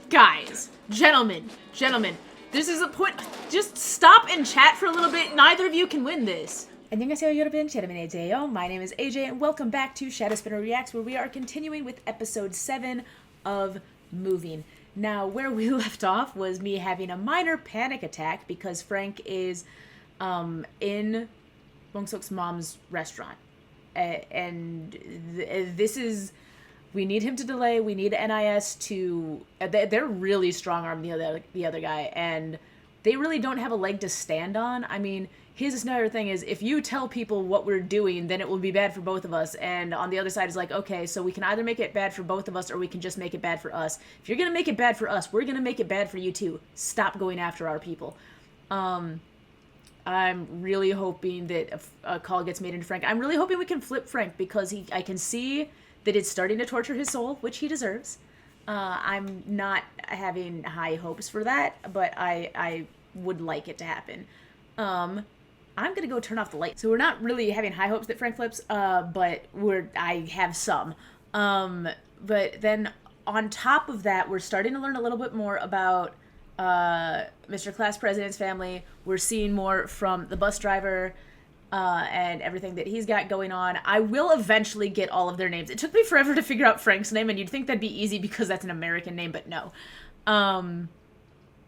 Guys, gentlemen, this is a point. Just stop and chat for a little bit. Neither of you can win this. 안녕하세요 여러분, 샤르민의 My name is AJ and welcome back to Shadow Spinner Reacts, where we are continuing with episode 7 of Moving. Now, where we left off was me having a minor panic attack because Frank is in Bong-seok's mom's restaurant. This is... We need him to delay. We need NIS to... They're really strong-armed the other guy, and they really don't have a leg to stand on. I mean, his another thing is, if you tell people what we're doing, then it will be bad for both of us. And on the other side is like, okay, so we can either make it bad for both of us, or we can just make it bad for us. If you're gonna make it bad for us, we're gonna make it bad for you too. Stop going after our people. I'm really hoping that a call gets made into Frank. I'm really hoping we can flip Frank, because I can see that it's starting to torture his soul, which he deserves. I'm not having high hopes for that, but I would like it to happen. I'm gonna go turn off the light. So we're not really having high hopes that Frank flips, but I have some. But then on top of that, we're starting to learn a little bit more about Mr. Class President's family. We're seeing more from the bus driver, and everything that he's got going on. I will eventually get all of their names. It took me forever to figure out Frank's name, and you'd think that'd be easy because that's an American name, but no.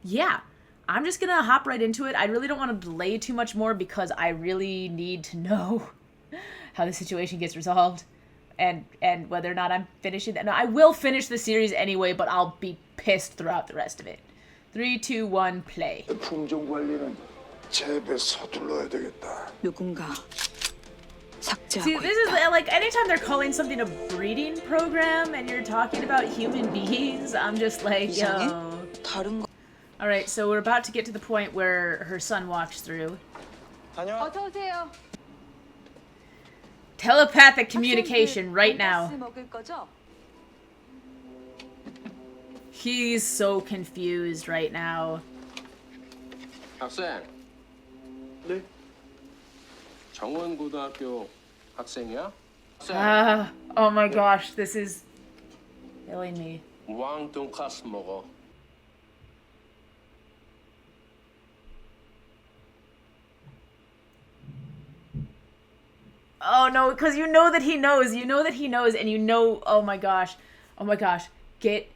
Yeah. I'm just gonna hop right into it. I really don't want to delay too much more because I really need to know how the situation gets resolved and whether or not I'm finishing that. No, I will finish the series anyway, but I'll be pissed throughout the rest of it. 3, 2, 1, play. 제배 서둘러야 되겠다. 누군가 삭제하고 See, this is like anytime they're calling something a breeding program and you're talking about human beings, I'm just like, yo. 다른 거. All right, so we're about to get to the point where her son walks through. 어서 오세요. Telepathic communication right now. He's so confused right now. 학생. 네. 정원고등학교 학생이야? Oh my gosh, this is killing me. 왕 돈가스 먹어. Oh no, because you know that he knows, and you know, oh my gosh, get,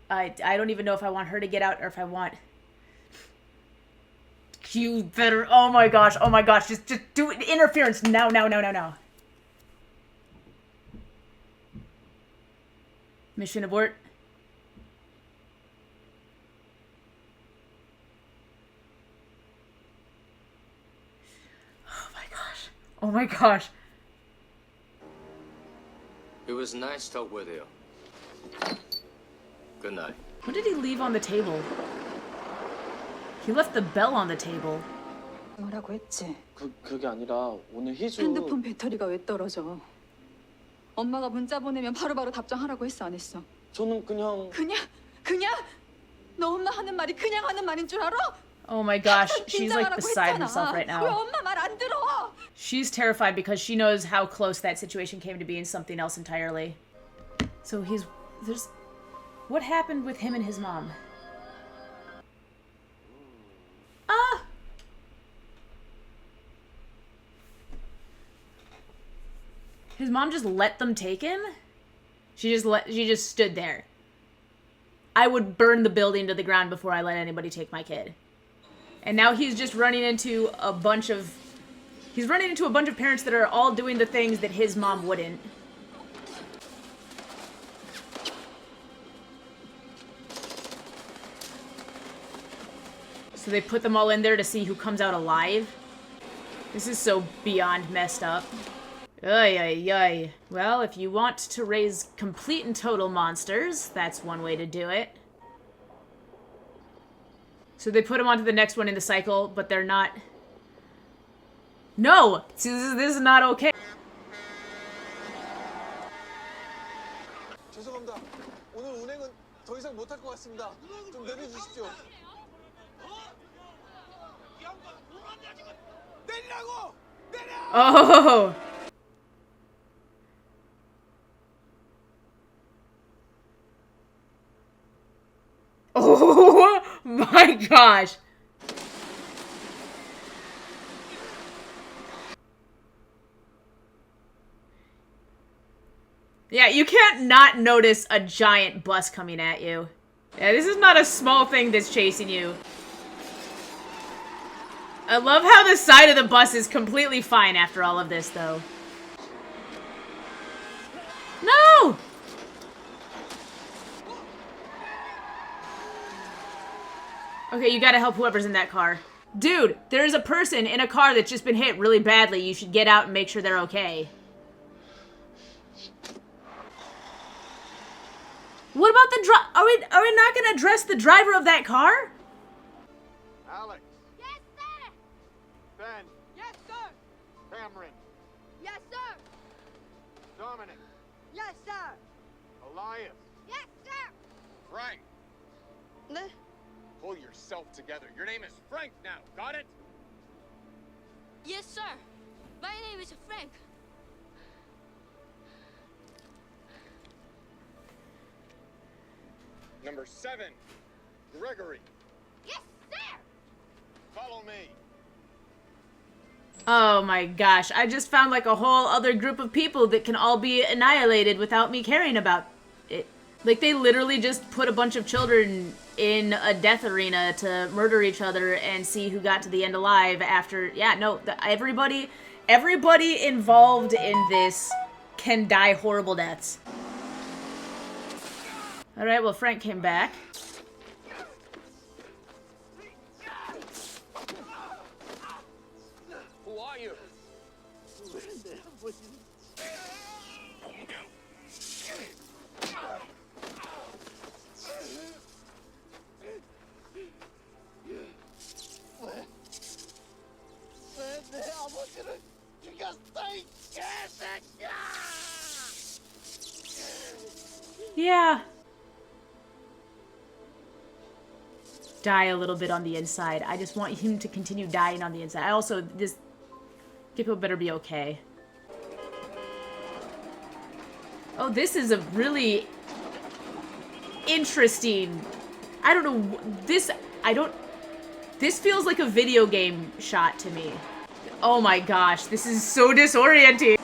I don't even know if I want her to get out or if I want... You better, oh my gosh, just do it, interference, now. Mission abort. Oh my gosh. It was nice talk with you. Good night. What did he leave on the table? He left the bell on the table. 뭐라고 했지? 그게 아니라 오늘 희주 핸드폰 배터리가 왜 떨어져? 엄마가 문자 보내면 바로바로 답장하라고 했어, 안 했어? 저는 그냥 너 엄마 하는 말이 그냥 하는 말인 줄 알아? Oh my gosh, she's like beside herself right 왜 now. 엄마 말 안 들어? She's terrified because she knows how close that situation came to being something else entirely. So what happened with him and his mom? His mom just let them take him? She just stood there. I would burn the building to the ground before I let anybody take my kid. And now he's just running into a bunch of parents that are all doing the things that his mom wouldn't. So they put them all in there to see who comes out alive. This is so beyond messed up. Ay. Well, if you want to raise complete and total monsters, that's one way to do it. So they put him onto the next one in the cycle, but they're not... No! This is not okay. 죄송합니다. 오늘 운행은 더 이상 못할 것 같습니다. 좀 내려주십시오. 내리라고! Oh! Oh my gosh. Yeah, you can't not notice a giant bus coming at you. Yeah, this is not a small thing that's chasing you. I love how the side of the bus is completely fine after all of this, though. No! Okay, you gotta help whoever's in that car. Dude, there's a person in a car that's just been hit really badly. You should get out and make sure they're okay. What about the are we not gonna address the driver of that car? Alex. Yes, sir. Ben. Yes, sir. Cameron. Yes, sir. Dominic. Yes, sir. Elias. Yes, sir. Frank. 네. Pull yourself together. Your name is Frank now. Got it? Yes, sir. My name is Frank. Number 7. Gregory. Yes, sir. Follow me. Oh my gosh, I just found like a whole other group of people that can all be annihilated without me caring about it. Like, they literally just put a bunch of children in a death arena to murder each other and see who got to the end alive after... Yeah, no, everybody involved in this can die horrible deaths. Alright, well, Frank came back. Who are you? Yeah. Die a little bit on the inside. I just want him to continue dying on the inside. I also, this Gecko better be okay. Oh, this is a really interesting... I don't know, this feels like a video game shot to me. Oh my gosh, this is so disorienting.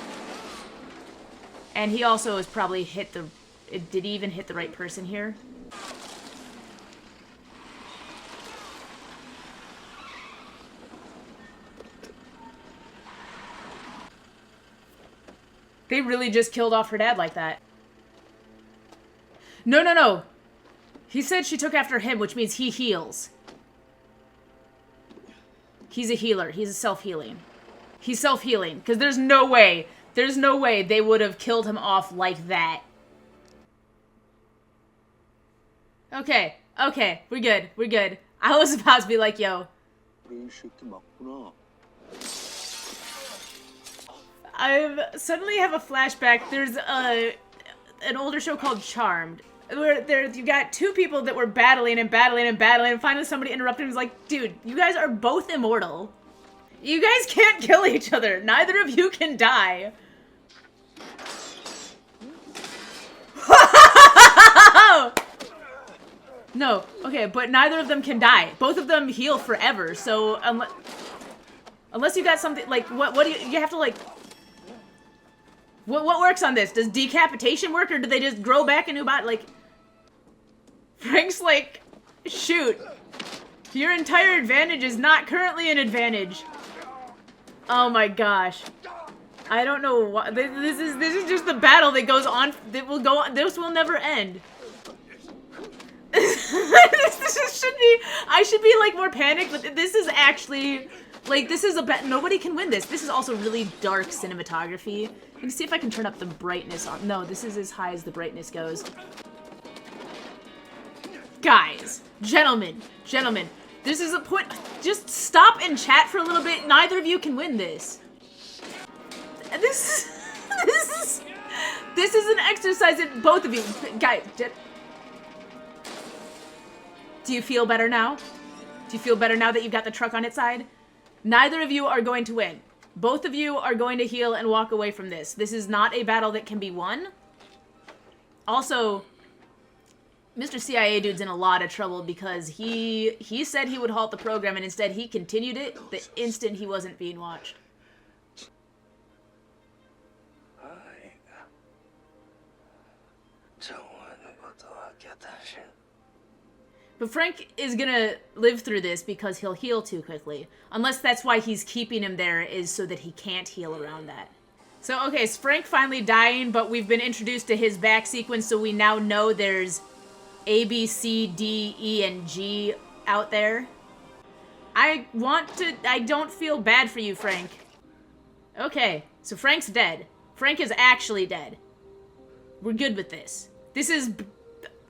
And he also has probably hit the... Did he even hit the right person here? They really just killed off her dad like that. No, no, no. He said she took after him, which means he heals. He's a healer. He's a self-healing. He's self-healing. Because there's no way they would have killed him off like that. Okay. Okay. We're good. We're good. I was about to be like, yo. I suddenly have a flashback. There's an older show called Charmed, where you got two people that were battling and battling and battling, and finally somebody interrupted and was like, dude, you guys are both immortal. You guys can't kill each other. Neither of you can die. No, okay, but neither of them can die. Both of them heal forever, so unless you got something, like, what do you have to, like... What works on this? Does decapitation work, or do they just grow back a new body? Like, Frank's like, shoot, your entire advantage is not currently an advantage. Oh my gosh, I don't know why. This is just the battle that goes on. That will go on. This will never end. I should be like more panicked, but this is actually. Like, this is nobody can win this. This is also really dark cinematography. Let me see if I can turn up the brightness on. No, this is as high as the brightness goes. Guys, gentlemen, this is a point. Just stop and chat for a little bit. Neither of you can win this. This is an exercise in both of you. Guys, do you feel better now? Do you feel better now that you've got the truck on its side? Neither of you are going to win. Both of you are going to heal and walk away from this. This is not a battle that can be won. Also, Mr. CIA dude's in a lot of trouble because he said he would halt the program and instead he continued it the instant he wasn't being watched. But Frank is gonna live through this because he'll heal too quickly. Unless that's why he's keeping him there, is so that he can't heal around that. So, okay, so Frank finally dying, but we've been introduced to his back sequence, so we now know there's A, B, C, D, E, and G out there. I don't feel bad for you, Frank. Okay, so Frank's dead. Frank is actually dead. We're good with this.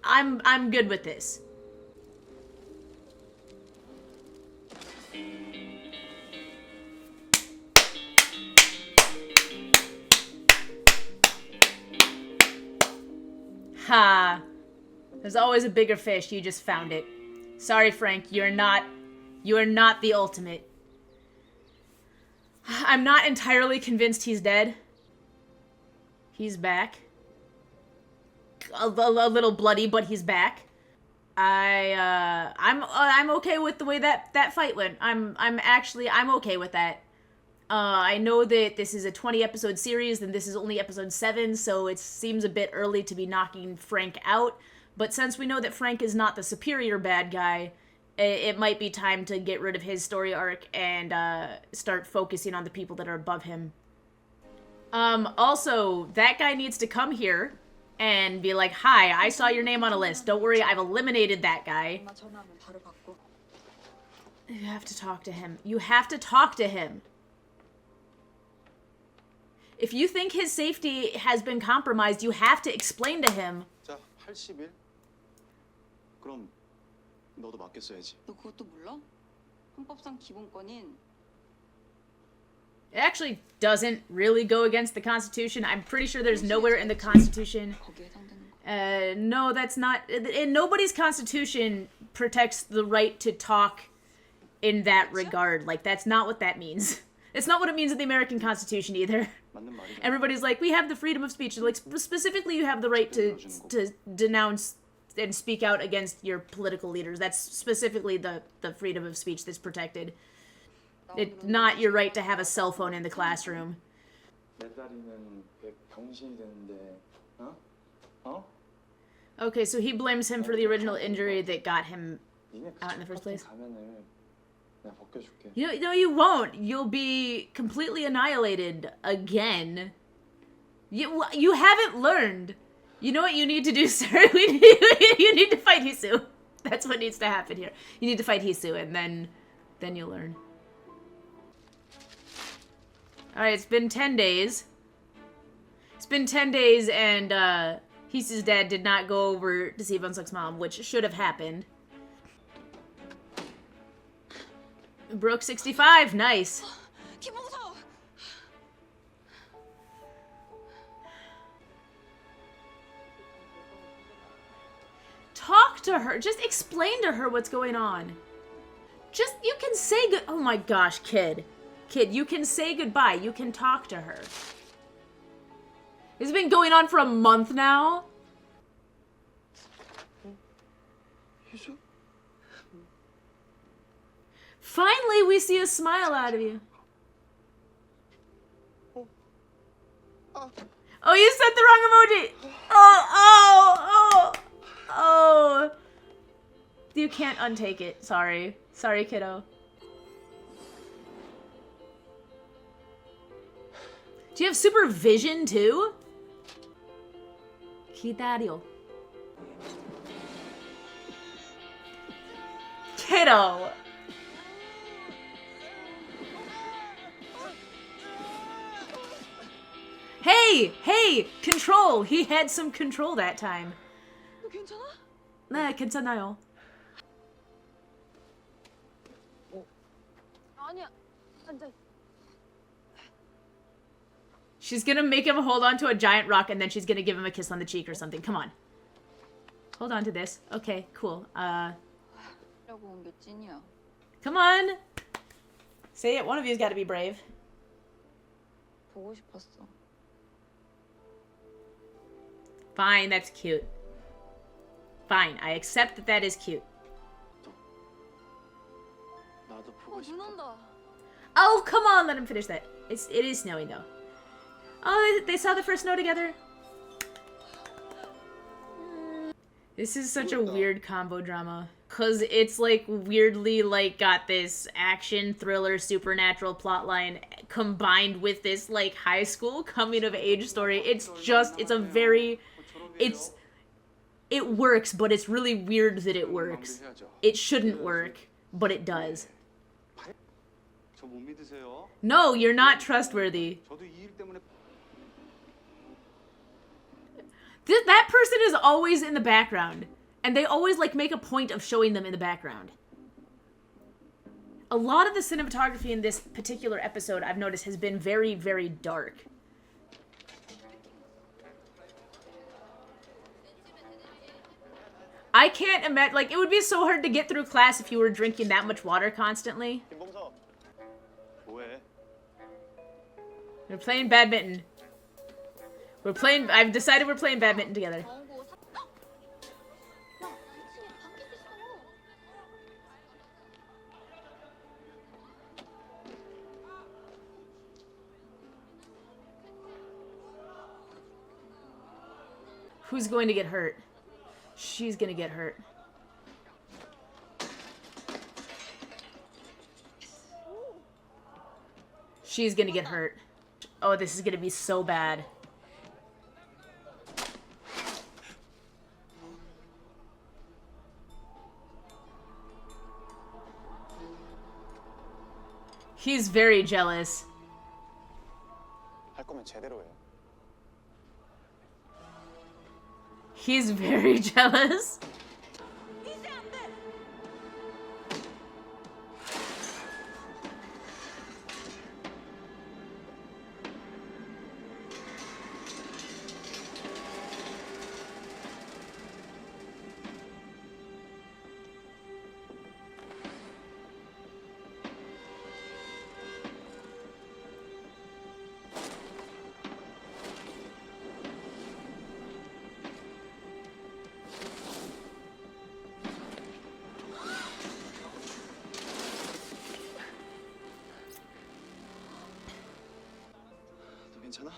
I'm good with this. Ha! There's always a bigger fish. You just found it. Sorry, Frank. You are not the ultimate. I'm not entirely convinced he's dead. He's back. A little bloody, but he's back. I'm okay with the way that fight went. I'm okay with that. I know that this is a 20 episode series and this is only episode 7, so it seems a bit early to be knocking Frank out. But since we know that Frank is not the superior bad guy, it might be time to get rid of his story arc and start focusing on the people that are above him. Also, that guy needs to come here and be like, hi, I saw your name on a list. Don't worry, I've eliminated that guy. You have to talk to him. You have to talk to him. If you think his safety has been compromised, you have to explain to him. 자, 80일. 그럼 너도 맡겼어야지. 너 그것도 몰라? 헌법상 기본권인 It actually doesn't really go against the Constitution. I'm pretty sure there's nowhere in the Constitution. 거기에 해당되는 거. No, that's not. And nobody's Constitution protects the right to talk in that regard. Like, that's not what that means. It's not what it means in the American Constitution either. 맞는 말이야. Everybody's like, we have the freedom of speech. Like, specifically, you have the right to denounce and speak out against your political leaders. That's specifically the freedom of speech that's protected. It's not your right to have a cell phone in the classroom. 내 딸이는 병신이 됐는데, 어? 어? Okay, so he blames him for the original injury that got him 니네 그 out in the first place. 가면은 내가 벗겨줄게. No, you won't. You'll be completely annihilated again. You haven't learned. You know what you need to do, sir? You need to fight Hisu. That's what needs to happen here. You need to fight Hisu, and then you'll learn. Alright, it's been 10 days. It's been 10 days, and Hisu's dad did not go over to see Bunsuk's mom, which should have happened. Broke 65, nice. 김홍서! Talk to her. Just explain to her what's going on. You can say good. Oh my gosh, kid. Kid, you can say goodbye. You can talk to her. This has been going on for a month now. 희수? Finally, we see a smile out of you. Oh, you said the wrong emoji. Oh. You can't untake it. Sorry. Sorry, kiddo. Do you have supervision too? 기다려. Kiddo. Hey, control. He had some control that time. 너 괜찮아? 네, 괜찮아요. 아니야. 안 돼. She's gonna make him hold on to a giant rock and then she's gonna give him a kiss on the cheek or something. Come on. Hold on to this. Okay, cool. 라고 온 게 찐이야. Come on. Say it. One of you's gotta be brave. 보고 싶었어. Fine, that's cute. Fine, I accept that that is cute. 나도 어, 보고 눈 싶어. 온다. Oh, come on, let him finish that. It is snowing though. Oh, they saw the first snow together. This is such a weird combo drama. Cause it's like weirdly like got this action thriller supernatural plotline combined with this like high school coming of age story. It's a very it works, but it's really weird that it works. It shouldn't work, but it does. 저 못 믿으세요? No, you're not trustworthy. 저도 이 일 때문에 That person is always in the background. And they always, like, make a point of showing them in the background. A lot of the cinematography in this particular episode, I've noticed, has been very, very dark. I can't imagine, like, it would be so hard to get through class if you were drinking that much water constantly. 김봉서. 뭐해? We're playing badminton. I've decided we're playing badminton together. 나오고 사... 야, 당신이 방귀 뀌었어. Who's going to get hurt? She's gonna get hurt. She's gonna get hurt. Oh, this is gonna be so bad. He's very jealous. 할 거면 제대로 해. He's very jealous. 너 괜찮아?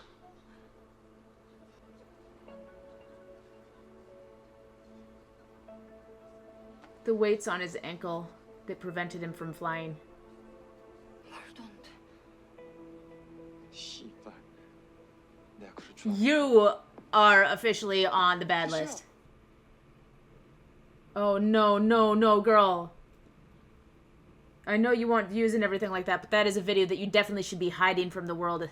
The weights on his ankle that prevented him from flying. 말도 안 돼. 씨발. 내가 그럴 줄 알아. You are officially on the bad list. Oh no, no, no, girl. I know you want views and everything like that, but that is a video that you definitely should be hiding from the world.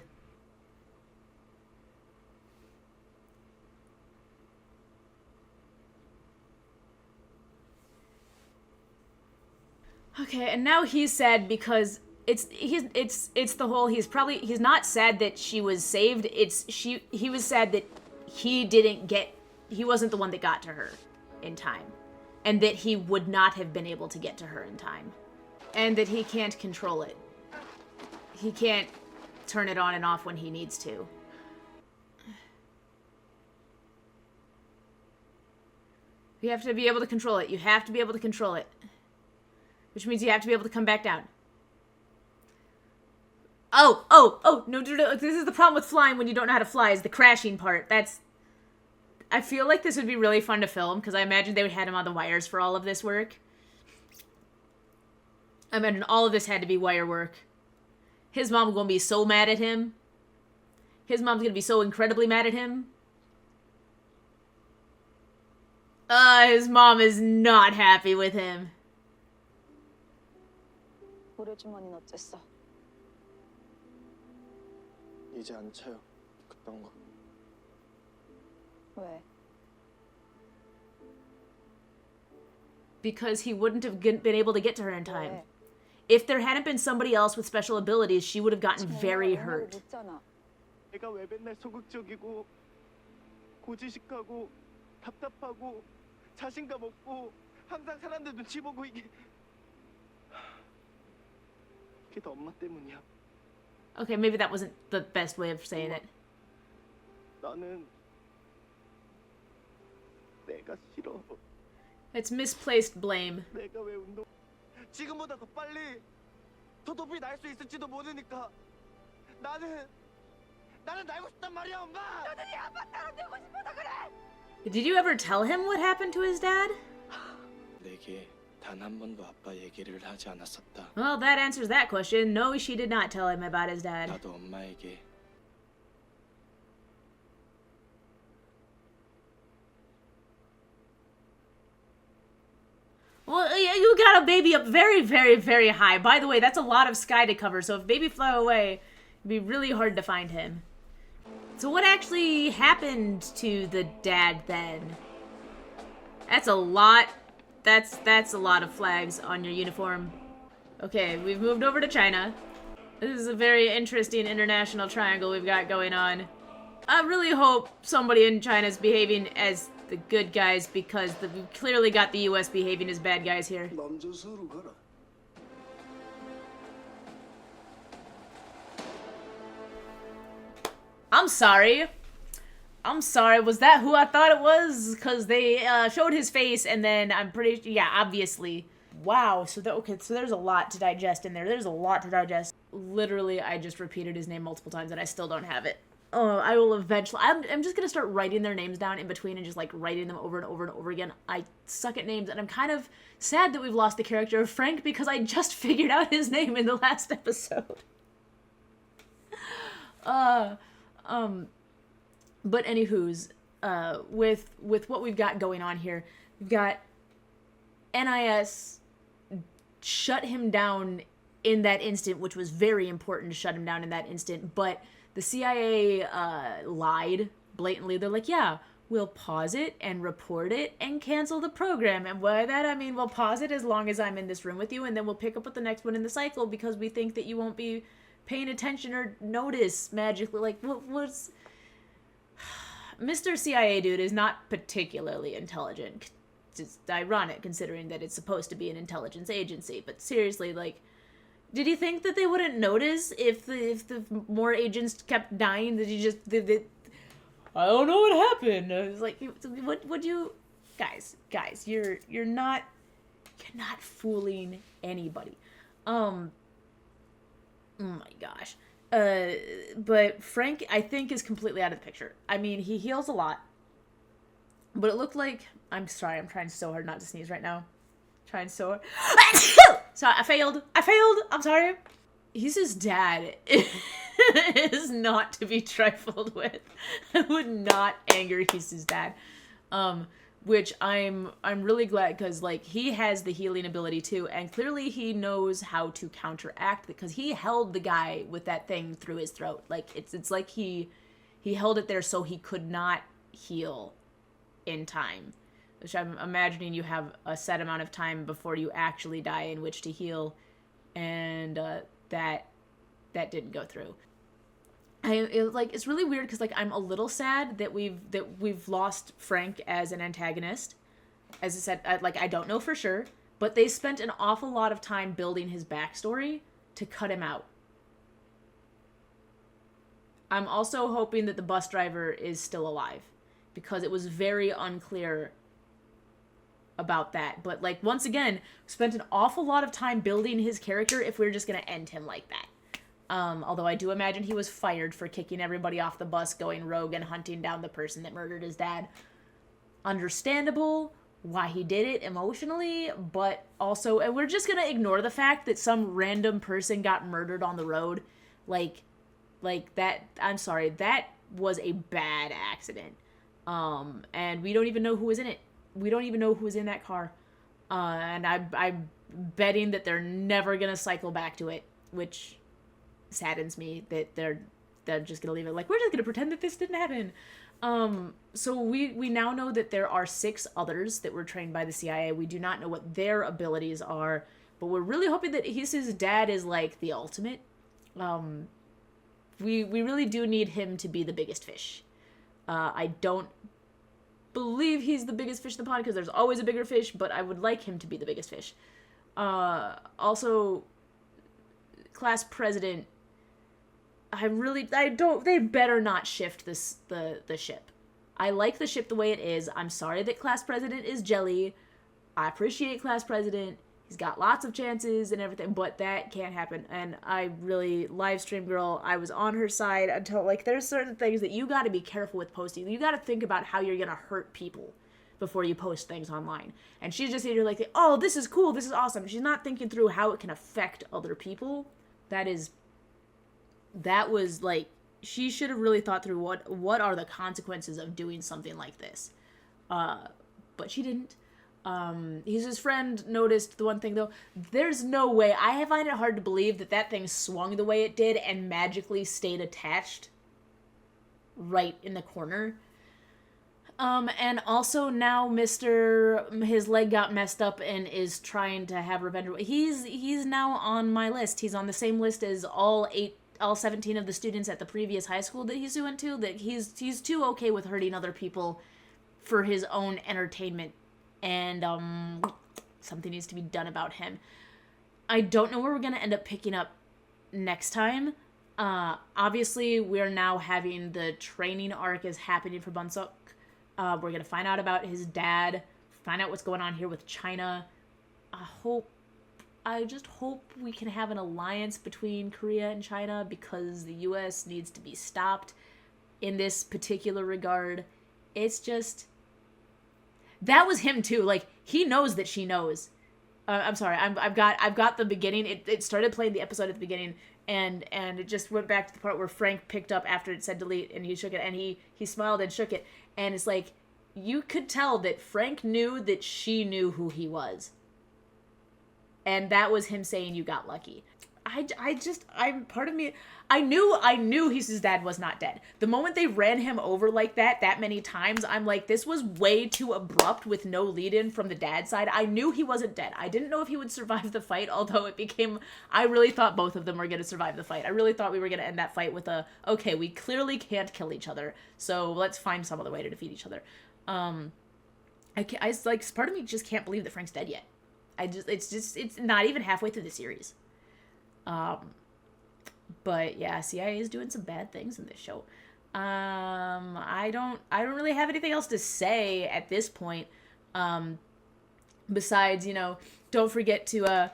Okay, and now he's sad because it's the whole he's not sad that she was saved. He was sad that he wasn't the one that got to her in time, and that he would not have been able to get to her in time, and that he can't control it. He can't turn it on and off when he needs to. You have to be able to control it. You have to be able to control it. Which means you have to be able to come back down. Oh, no, this is the problem with flying when you don't know how to fly, is the crashing part. I feel like this would be really fun to film, because I imagine they would have him on the wires for all of this work. I imagine all of this had to be wire work. His mom's gonna be so mad at him. His mom's gonna be so incredibly mad at him. His mom is not happy with him. 우리 주머니는 어쨌어? 이제 안 차요. 그딴 거. 왜? Because he wouldn't have been able to get to her in time. 왜? If there hadn't been somebody else with special abilities, she would have gotten very hurt. 묻잖아. 내가 왜 맨날 소극적이고 고지식하고 답답하고 자신감 없고 항상 사람들 눈치 보고 이게 다 엄마 때문이야. Okay, maybe that wasn't the best way of saying it. 나는 내가 싫어. It's misplaced blame. 내가 왜 운동 지금보다 더 빨리 더 높이 날 수 있을지도 모르니까 나는 날고 싶단 말이야 엄마. 너들이 아빠 따라들고 싶어서 그래. Did you ever tell him what happened to his dad? 내게 단 한 번도 아빠 얘기를 하지 않았었다. Well, that answers that question. No, she did not tell him about his dad. 나도 엄마에게 Well, you got a baby up very, very, very high. By the way, that's a lot of sky to cover, so if baby flew away, it'd be really hard to find him. So what actually happened to the dad then? That's a lot. That's a lot of flags on your uniform. Okay, we've moved over to China. This is a very interesting international triangle we've got going on. I really hope somebody in China's behaving as the good guys, because we've clearly got the US behaving as bad guys here. 남조선으로 가라. I'm sorry. Was that who I thought it was? Because they showed his face, and then I'm pretty... Yeah, obviously. Wow. So, so there's a lot to digest in there. There's a lot to digest. Literally, I just repeated his name multiple times, and I still don't have it. Oh, I will eventually... I'm just going to start writing their names down in between and just, like, writing them over and over and over again. I suck at names, and I'm kind of sad that we've lost the character of Frank, because I just figured out his name in the last episode. But anywho's, with what we've got going on here, we've got NIS shut him down in that instant, which was very important to shut him down in that instant, but the CIA lied blatantly. They're like, yeah, we'll pause it and report it and cancel the program. And by that, I mean, we'll pause it as long as I'm in this room with you, and then we'll pick up with the next one in the cycle, because we think that you won't be paying attention or notice magically. Like, what's... Mr. CIA dude is not particularly intelligent. It's ironic, considering that it's supposed to be an intelligence agency. But seriously, like, did he think that they wouldn't notice if the more agents kept dying? That he just... I don't know what happened. I was like, what would you... Guys, you're not fooling anybody. Oh my gosh. But Frank, I think, is completely out of the picture. I mean, he heals a lot. But it looked like... I'm sorry, I'm trying so hard not to sneeze right now. Trying so hard. Sorry, I failed. I'm sorry. He's his dad. It is not to be trifled with. I would not anger he's his dad. Which I'm really glad, because, like, he has the healing ability too, and clearly he knows how to counteract, because he held the guy with that thing through his throat. Like, it's like he held it there so he could not heal in time. Which I'm imagining you have a set amount of time before you actually die in which to heal, and that didn't go through. It's really weird, because, like, I'm a little sad that we've lost Frank as an antagonist. As I said, I don't know for sure, but they spent an awful lot of time building his backstory to cut him out. I'm also hoping that the bus driver is still alive, because it was very unclear about that. But, like, once again, spent an awful lot of time building his character if we were just gonna end him like that. Although I do imagine he was fired for kicking everybody off the bus, going rogue, and hunting down the person that murdered his dad. Understandable why he did it emotionally, but also, and we're just gonna ignore the fact that some random person got murdered on the road. Like that, I'm sorry, that was a bad accident. And we don't even know who was in it. We don't even know who was in that car. And I'm betting that they're never gonna cycle back to it, which saddens me that they're just gonna leave it like, we're just gonna pretend that this didn't happen. So we now know that there are 6 others that were trained by the CIA. We do not know what their abilities are, but we're really hoping that his dad is like the ultimate. We really do need him to be the biggest fish. I don't believe he's the biggest fish in the pond, because there's always a bigger fish, but I would like him to be the biggest fish. Also, class president, they better not shift the ship. I like the ship the way it is. I'm sorry that class president is jelly. I appreciate class president. He's got lots of chances and everything, but that can't happen. And I really, live stream girl, I was on her side until, like, there's certain things that you got to be careful with posting. You got to think about how you're going to hurt people before you post things online. And she's just here like, oh, this is cool, this is awesome. She's not thinking through how it can affect other people. That was, like, she should have really thought through what are the consequences of doing something like this. But she didn't. His friend noticed the one thing, though. There's no way. I find it hard to believe that thing swung the way it did and magically stayed attached right in the corner. And also now his leg got messed up and is trying to have revenge. He's now on my list. He's on the same list as all 17 of the students at the previous high school that he went to, that he's too okay with hurting other people for his own entertainment. And something needs to be done about him. I don't know where we're going to end up picking up next time. Obviously, we're now having the training arc is happening for Bunsuk. We're going to find out about his dad, find out what's going on here with China. I just hope we can have an alliance between Korea and China, because the U.S. needs to be stopped in this particular regard. It's just... That was him too. Like, he knows that she knows. I'm sorry. I've got the beginning. It started playing the episode at the beginning, and it just went back to the part where Frank picked up after it said delete, and he shook it, and he smiled and shook it, and it's like, you could tell that Frank knew that she knew who he was, and that was him saying, "You got lucky." Part of me, I knew his dad was not dead. The moment they ran him over like that many times, I'm like, this was way too abrupt with no lead-in from the dad's side. I knew he wasn't dead. I didn't know if he would survive the fight, although I really thought both of them were going to survive the fight. I really thought we were going to end that fight with okay, we clearly can't kill each other, so let's find some other way to defeat each other. Part of me just can't believe that Frank's dead yet. It's not even halfway through the series. But yeah, CIA is doing some bad things in this show. I don't really have anything else to say at this point. Besides, don't forget to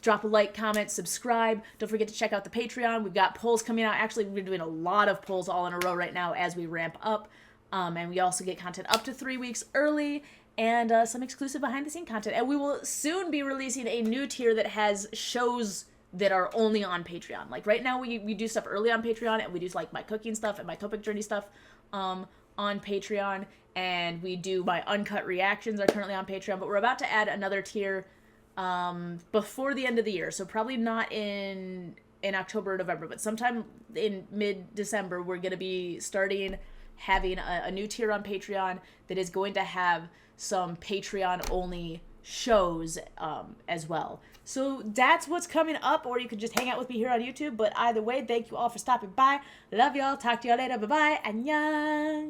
drop a like, comment, subscribe. Don't forget to check out the Patreon. We've got polls coming out. Actually, we're doing a lot of polls all in a row right now as we ramp up. And we also get content up to 3 weeks early, and some exclusive behind-the-scene content. And we will soon be releasing a new tier that has shows that are only on Patreon. Like, right now, we do stuff early on Patreon, and we do, like, my cooking stuff and my Topic Journey stuff on Patreon, and we do my uncut reactions are currently on Patreon, but we're about to add another tier before the end of the year, so probably not in October or November, but sometime in mid-December, we're going to be having a new tier on Patreon that is going to have some Patreon-only shows as well. So that's what's coming up, or you could just hang out with me here on YouTube. But either way, thank you all for stopping by. Love y'all. Talk to y'all later. Bye-bye. Annyeong.